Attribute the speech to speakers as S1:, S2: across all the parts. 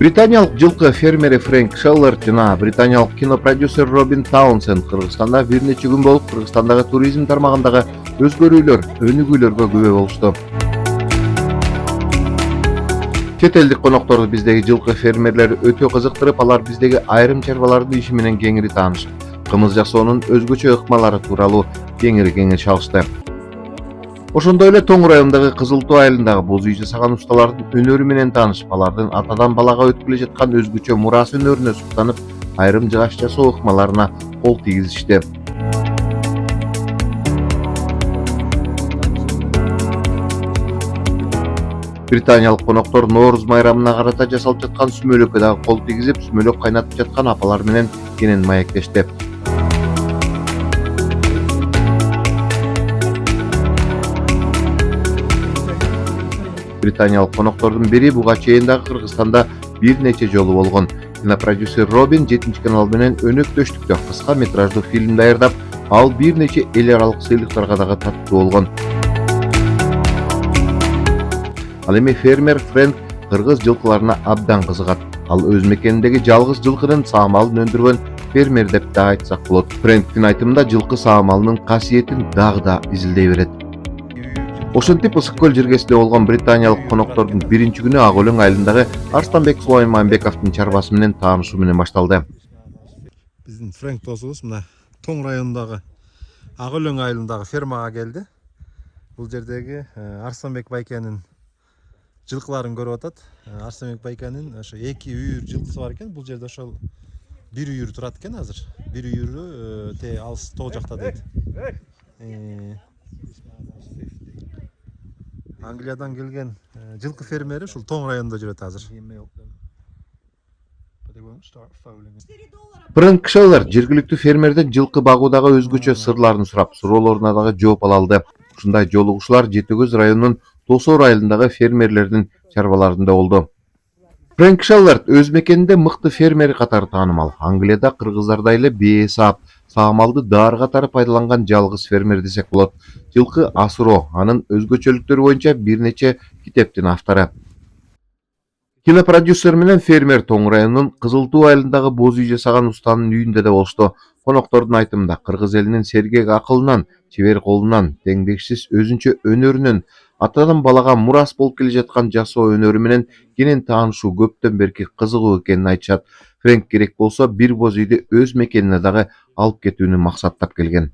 S1: Британиялык жылкы фермери Фрэнк Шеллард жана британиялык кинопродюсер Робин Таунсенд Кыргызстанда бир нече күн болуп Кыргызстандагы туризм тармагындагы өзгөрүүлөр, өнүгүүлөргө күбө болушту. Чет элдик конокторду биздеги жылкы фермерлери өтө кызыктырып, алар биздеги айрым чарбалардын иши менен кеңири таанышып, кымыз жасоонун өзгөчө ыкмалары тууралуу кеңири кеңеш алышты. Ошондой эле Тоң районундагы Кызыл Тоо айылындагы боз үй жасаган усталардын өнөрү менен таанышып, алардын атадан балага өтүп келе жаткан өзгөчө мурас өнөрүнө суктанып, айрым жыгач жасоо ыкмаларына кол тийгизишти. Британиялык коноктор Нооруз майрамына карата жасалып жаткан сүмөлөккө дагы кол тийгизип, сүмөлөк кайнатып жаткан апалар менен кенен маектешти. Британиялык коноктордун бири буга чейин дагы Кыргызстанда бир нече жолу болгон. Кинопродюсер Робин 7 канал менен өнөктөштүктө кыска метраждуу фильм даярдап, ал бир нече эл аралык сыйлыктарга дагы таттуу болгон. Ал эми фермер Фрэнк кыргыз жылкыларына абдан кызыгат. Ал өз мекениндеги жалгыз жылкынын саамалын өндүргөн фермер деп да айтсак болот. Фрэнктин айтымында жылкы саамалынын касиетин дагы да изилдей берет. Ошентип Ысык көл жергесинде болгон британиялык коноктордун биринчи күнү Ак Өлөң айылындагы Арстанбек Сулайманбековдун чарбасы менен таанышуу менен башталды.
S2: Биздин Фрэнк досубуз мына Тоң районундагы Ак Өлөң айылындагы фермага келди. Бул жердеги Арстанбек байкенин жылкыларын көрүп атат. Арстанбек байкенин ошо 2 үйүр жылкысы бар экен. Бул жерде ошол бир үйүр турат экен азыр. Бир үйүрү те алыс тоо жакта дейт. Англиядан келген жылкы фермери ушул Тоң районунда жүрөт азыр.
S1: Фрэнк Шеллард жергиликтүү фермерден жылкы багуудагы өзгөчө сырларын сурап, суроолоруна дагы жооп ала алды. Ушундай жолугушуулар Жети Көз районунун Тосоор айылындагы фермерлердин чарбаларында болду. Фрэнк Шеллард өз мекенинде мыкты фермер катары таанымал. Англияда кыргыздардай эле бейсап саамалды даар катары пайдаланган жалгыз фермер десек болот. Жылкы асыроо, анын өзгөчөлүктөрү боюнча бир нече китептин автору. Кинопродюсер менен фермер Тоң районунун Кызыл Тоо айылындагы боз үй жасаган устанын үйүндө да болушту. Коноктордун айтымында кыргыз элинин сергек акылынан, чебер колунан, теңдешсиз өзүнчө өнөрүнөн, атадан балага мурас болуп келе жаткан жасоо өнөрү менен кенен таанышуу көптөн берки кызыгуу экенин айтышат. Фрэнк керек болсо бир боз үйдү өз мекенине дагы алып кетүүнү максаттап келген.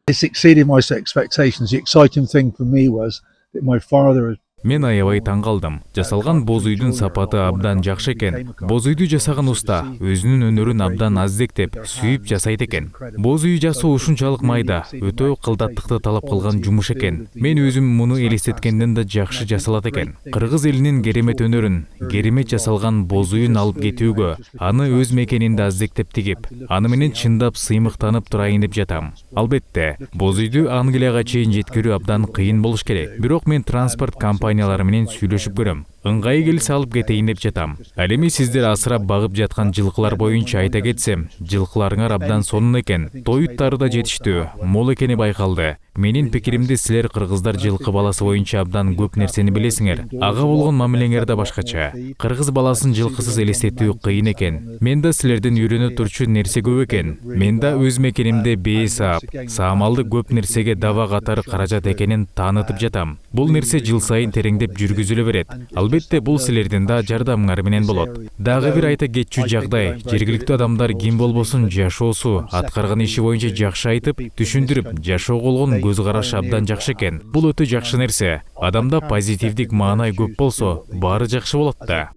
S3: This exceeded my expectations. The exciting thing for me was that my father had
S4: Мен аябай таң калдым. Жасалган боз үйдүн сапаты абдан жакшы экен. Боз үйдү жасаган уста өзүнүн өнөрүн абдан аздектеп, сүйүп жасайт экен. Боз үй жасоо ушунчалык майда, өтө кылдаттыкты талап кылган жумуш экен. Мен өзүм муну элестеткенден да жакшы жасалат экен. Кыргыз элинин керемет өнөрүн, керемет жасалган боз үйүн алып кетүүгө, аны өз мекенинде аздектеп тигип, аны менен чындап сыймыктанып турайын деп жатам. Албетте, боз үйдү Англияга чейин жеткирүү абдан кыйын болуш керек. Бирок мен транспорт компаниялары менен сүйлөшүп көрөм. Ыңгай келсе алып кетейин деп жатам. Ал эми сиздер асырап багып жаткан жылкылар боюнча айта кетсем, жылкыларыңар абдан сонун экен. Тоюттары да жетиштүү, мол экени байкалды. Менин пикиримде силер кыргыздар жылкы баласы боюнча абдан көп нерсени билесиңер. Ага болгон мамилеңер да башкача. Кыргыз баласын жылкысыз элестетүү кыйын экен. Мен да силерден үйрөнө турчу нерсе көп экен. Мен да өз мекенимде бейсап, саамалды көп нерсеге даба катары каражат экенин таанытып жатам. Бул нерсе жыл сайын тереңдеп жүргүзүлө берет. Албетте бул силердин да жардамыңар менен болот. Дагы бир айта кетчү жагдай, жергиликтүү адамдар ким болбосун жашоосу, аткарган иши боюнча жакшы айтып, түшүндүрүп, жашоого болгон көз карашы абдан жакшы экен. Бул өтө жакшы нерсе. Адамда позитивдик маанай көп болсо, баары жакшы болот да.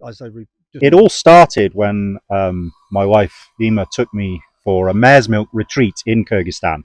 S5: It all started when my wife Dima took me for a mare's milk retreat in Kyrgyzstan.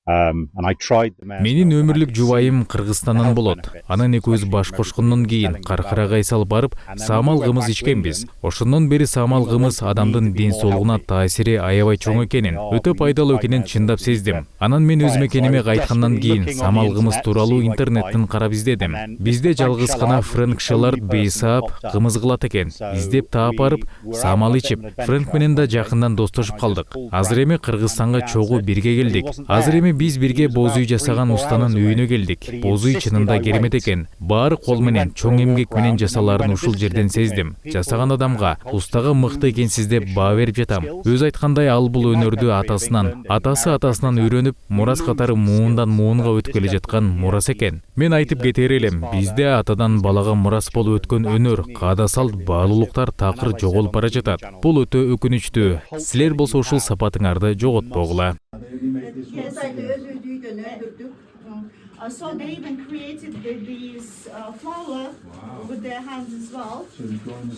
S5: And I tried the mare's
S4: Менин
S5: milk and I
S4: өмүрлүк
S5: could
S4: жубайым
S5: see
S4: Кыргызстандан
S5: the
S4: болот.
S5: health benefits.
S4: Анан экөөбүз баш кошкондон кийин Каркарагай салып барып, самал кымыз ичкенбиз. Ошондон бери самал кымыз адамдын ден соолугуна таасири аябай чоң экенин, өтө пайдалуу экенин чындап сездим. Анан мен өз мекениме кайткандан кийин самал кымыз тууралуу интернеттен карап издедим. Бизде жалгыз гана Фрэнк Шеллард бейсаап кымыз кылат экен. Издеп таап барып, самал ичип, Фрэнк менен да жакындан достошуп калдык. Азыр эми Кыргызстанга чогуу бирге келдик. Азыр эми биз бирге боз үй жасаган устанын үйүнө келдик. Боз үй чынында керемет экен. Баары кол менен, чоң эмгек менен жасалаарын ушул жерден сездим. Жасаган адамга устага мыкты экенсиз деп баа берип жатам. Өзү айткандай, ал бул өнөрдү атасынан үйрөнүп, мурас катары муундан муунга өтүп келе жаткан мурас экен. Мен айтып кетер элем, бизде атадан балага мурас болуп өткөн өнөр, каада салт, баалуулуктар такыр жоголуп бара жатат. Бул өтө өкүнүчтүү. Силер болсо ушул сапатыңарды жоготпогула.
S6: Yes, I do. So they even created these flour with their hands as well.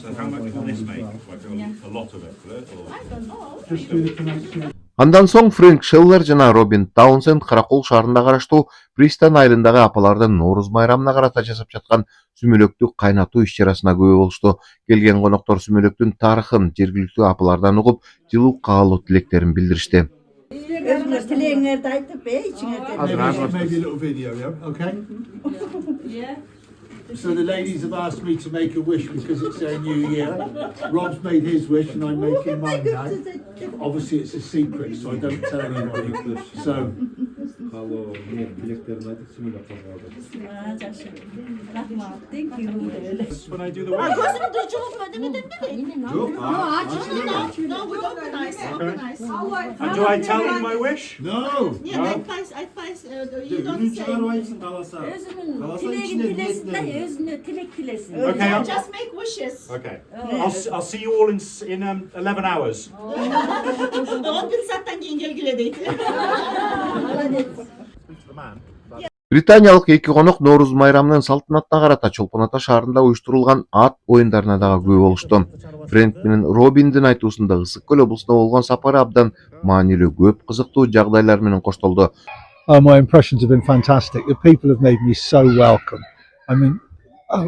S7: So how much will this make? Like a lot of it, will it? Or?
S6: I don't know.
S1: Андан соң Фрэнк Шеллер жана Робин Таунсенд Каракол шаарында караштуу Пристан айылындагы апалардын Нооруз майрамына карата жасап жаткан сүмөлөктү кайнатуу иш-чарасына күбө болушту. Келген коноктор сүмөлөктүн тарыхын жергиликтүү апалардан угуп, жылуу каалоо тилектерин билдиришти.
S6: Özünüz dileğinizde aytıp içinizde.
S8: Maybe a little video, yeah? Okay?
S6: Yeah.
S8: So the ladies have asked me to make a wish because it's their new year. Rob's made his wish and I'm making mine now. Obviously it's a secret, so I don't tell anybody. So
S6: Thank you.
S7: When I do the
S6: Gözümü duyculuk mu demedim mi? Yok. No, we organize.
S7: And do I tell them my wish?
S8: no.
S6: Yeah, I pass. You don't say.
S9: Özünün dileğin dilesin de özünü dilek dilesin.
S7: Okay,
S6: Yeah, just make wishes.
S7: Okay. I'll see you all in 11 hours.
S6: 11 saatten keyin gelgile deydi.
S1: Британиялык эки конок Нооруз майрамынын салтанатына карата Чолпон Ата шаарында уюштурулган ат оюндарына дагы күбө болушту. Фрэнк менен Робиндин айтуусунда Ысык Көл облусуна болгон сапары абдан маанилүү, көп кызыктуу жагдайлар менен коштолду.
S3: My impressions have been fantastic. The people have made me so welcome. I mean,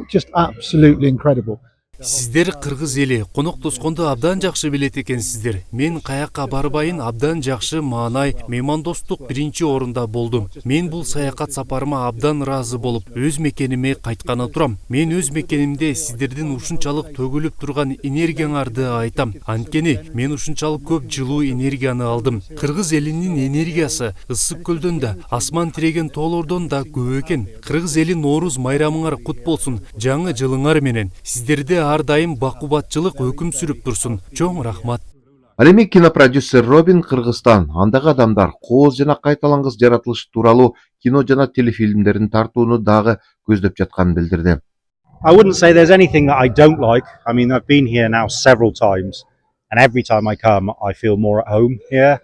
S3: just absolutely incredible.
S10: Сиздер кыргыз эли конок тосконду абдан жакшы билет экенсиздер. Мен каякка барбайын абдан жакшы маанай, меймандостук биринчи орунда болдум. Мен бул саякат сапарыма абдан ыраазы болуп, өз мекениме кайтканы турам. Мен өз мекенимде сиздердин ушунчалык төгүлүп турган энергияңарды айтам. Анткени мен ушунчалык көп жылуу энергияны алдым. Кыргыз элинин энергиясы Ысык Көлдөн да, асман тиреген тоолордон да көп экен. Кыргыз эли Нооруз майрамыңар кут болсун. Жаңы жылыңар менен сиздерде ар дайым бакубатчылык өкүм сүрүп турсун. Чоң рахмат.
S1: Ал эми кинопродюсер Робин Кыргызстан андагы адамдар кооз жана кайталангыс жаратылыш тууралуу кино жана телефилмдерин тартууну дагы көздөп жатканын билдирди.
S5: I wouldn't say there's anything that I don't like. I mean, I've been here now several times, and every time I come, I feel more at home here.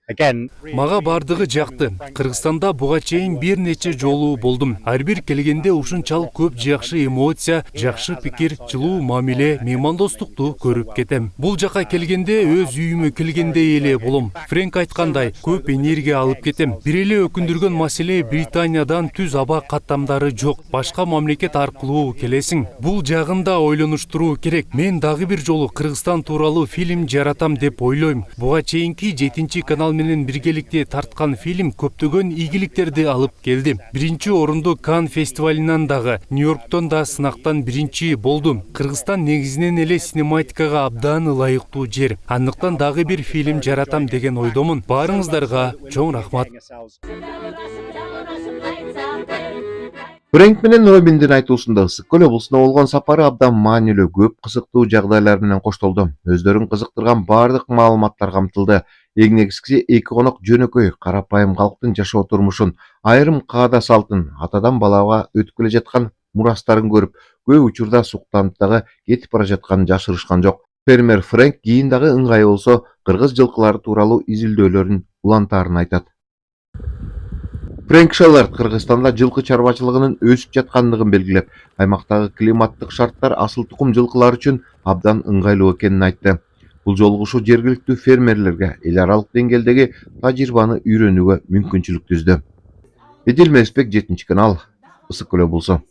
S5: Again,
S10: Мага бардыгы жакты. Кыргызстанда буга чейин бир нече жолу болдум. Ар бир келгенде ушунчалык көп жакшы эмоция, жакшы пикир, жылуу мамиле, меймандостукту көрүп кетем. Бул жака келгенде өз үйүмө келгендей эле болом. Фрэнк айткандай, көп энергия алып кетем. Бир эле өкүндүргөн маселе Британиядан түз аба каттамдары жок. Башка мамлекет аркылуу келесиң. Бул жагында ойлонуштуруу керек. Мен дагы бир жолу Кыргызстан тууралуу фильм жаратам деп ойлойм. Буга чейинки 7 канал менен биргеликте тарткан фильм көптөгөн ийгиликтерди алып келди. Биринчи орунду Кан фестивалынан дагы, Нью-Йорктон да сынактан биринчи болдум. Кыргызстан негизинен эле синематикага абдан ылайыктуу жер. Андыктан дагы бир фильм жаратам деген ойдомун. Баарыңыздарга чоң рахмат.
S1: Фрэнк менен Робиндин айтуусунда Ысык Көл облусуна болгон сапары абдан маанилүү, көп кызыктуу жагдайлар менен коштолду. Өздөрүн кызыктырган баардык маалыматтар камтылды. Эң негизгиси эки конок жөнөкөй, карапайым калктын жашоо турмушун, айрым каада салтын, атадан балага өтүп келе жаткан мурастарын көрүп, көп учурда суктанып дагы кетип бара жатканын жашырышкан жок. Фермер Фрэнк кийин дагы ыңгай болсо кыргыз жылкылары тууралуу изилдөөлөрүн улантаарын айтат. Фрэнк Шеллард Кыргызстанда жылкы чарбачылыгынын өсүп жаткандыгын белгилеп, аймактагы климаттык шарттар асыл тукум жылкылар үчүн абдан ыңгайлуу экенин айтты. Бул жолугушуу жергиликтүү фермерлерге эл аралык деңгээлдеги тажрыйбаны үйрөнүүгө мүмкүнчүлүк түздү. Эдил Месбек, 7 канал, Ысык Көл облусу.